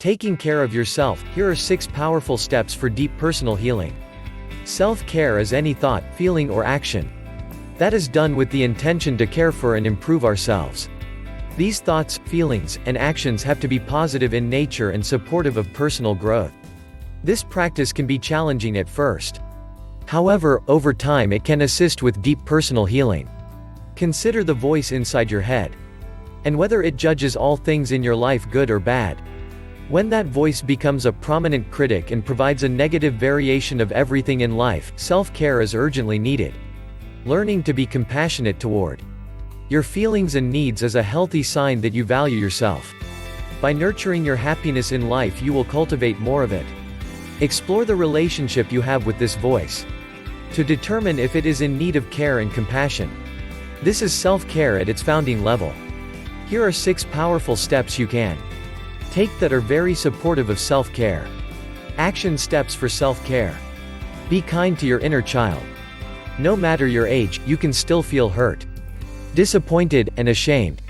Taking care of yourself. Here are 6 powerful steps for deep personal healing. Self-care is any thought, feeling or action that is done with the intention to care for and improve ourselves. These thoughts, feelings, and actions have to be positive in nature and supportive of personal growth. This practice can be challenging at first. However, over time it can assist with deep personal healing. Consider the voice inside your head, and whether it judges all things in your life good or bad. When that voice becomes a prominent critic and provides a negative variation of everything in life, self-care is urgently needed. Learning to be compassionate toward your feelings and needs is a healthy sign that you value yourself. By nurturing your happiness in life, you will cultivate more of it. Explore the relationship you have with this voice to determine if it is in need of care and compassion. This is self-care at its founding level. Here are 6 powerful steps you can take that are very supportive of self-care. Action steps for self-care. Be kind to your inner child. No matter your age, you can still feel hurt, disappointed, and ashamed.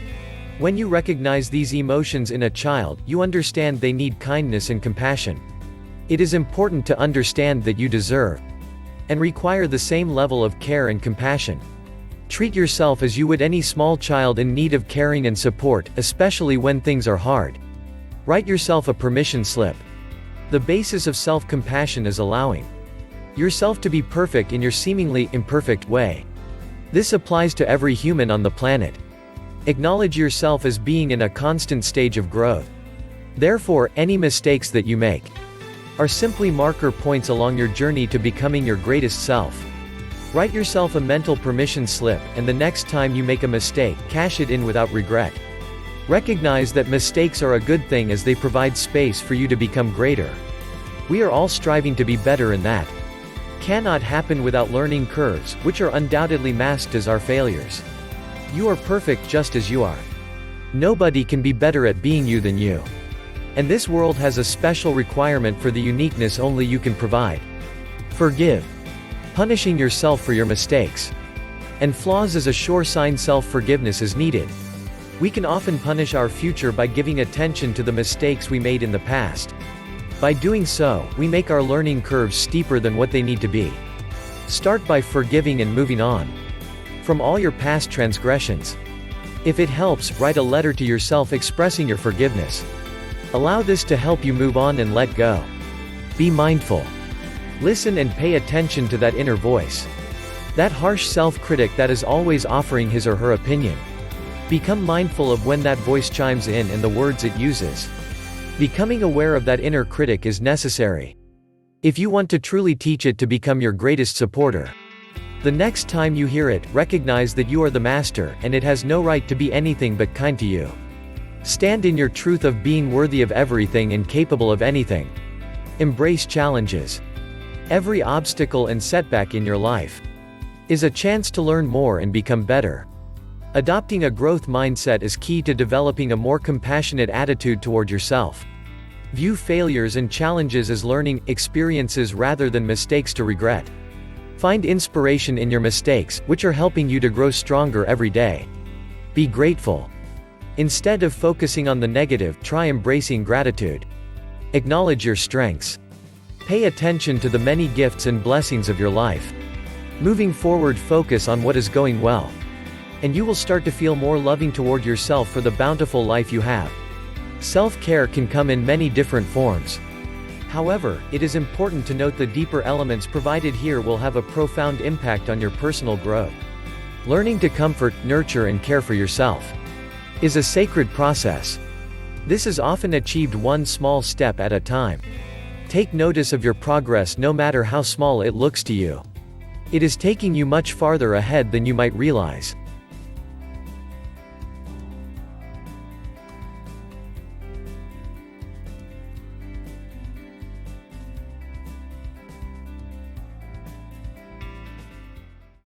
When you recognize these emotions in a child, you understand they need kindness and compassion. It is important to understand that you deserve and require the same level of care and compassion. Treat yourself as you would any small child in need of caring and support, especially when things are hard. Write yourself a permission slip. The basis of self-compassion is allowing yourself to be perfect in your seemingly imperfect way. This applies to every human on the planet. Acknowledge yourself as being in a constant stage of growth. Therefore, any mistakes that you make are simply marker points along your journey to becoming your greatest self. Write yourself a mental permission slip, and the next time you make a mistake, cash it in without regret. Recognize that mistakes are a good thing as they provide space for you to become greater. We are all striving to be better, and that cannot happen without learning curves, which are undoubtedly masked as our failures. You are perfect just as you are. Nobody can be better at being you than you. And this world has a special requirement for the uniqueness only you can provide. Forgive. Punishing yourself for your mistakes and flaws is a sure sign self-forgiveness is needed. We can often punish our future by giving attention to the mistakes we made in the past. By doing so, we make our learning curves steeper than what they need to be. Start by forgiving and moving on from all your past transgressions. If it helps, write a letter to yourself expressing your forgiveness. Allow this to help you move on and let go. Be mindful. Listen and pay attention to that inner voice. That harsh self-critic that is always offering his or her opinion. Become mindful of when that voice chimes in and the words it uses. Becoming aware of that inner critic is necessary if you want to truly teach it to become your greatest supporter. The next time you hear it, recognize that you are the master, and it has no right to be anything but kind to you. Stand in your truth of being worthy of everything and capable of anything. Embrace challenges. Every obstacle and setback in your life is a chance to learn more and become better. Adopting a growth mindset is key to developing a more compassionate attitude toward yourself. View failures and challenges as learning experiences rather than mistakes to regret. Find inspiration in your mistakes, which are helping you to grow stronger every day. Be grateful. Instead of focusing on the negative, try embracing gratitude. Acknowledge your strengths. Pay attention to the many gifts and blessings of your life. Moving forward, focus on what is going well, and you will start to feel more loving toward yourself for the bountiful life you have. Self-care can come in many different forms. However, it is important to note the deeper elements provided here will have a profound impact on your personal growth. Learning to comfort, nurture, and care for yourself is a sacred process. This is often achieved one small step at a time. Take notice of your progress no matter how small it looks to you. It is taking you much farther ahead than you might realize.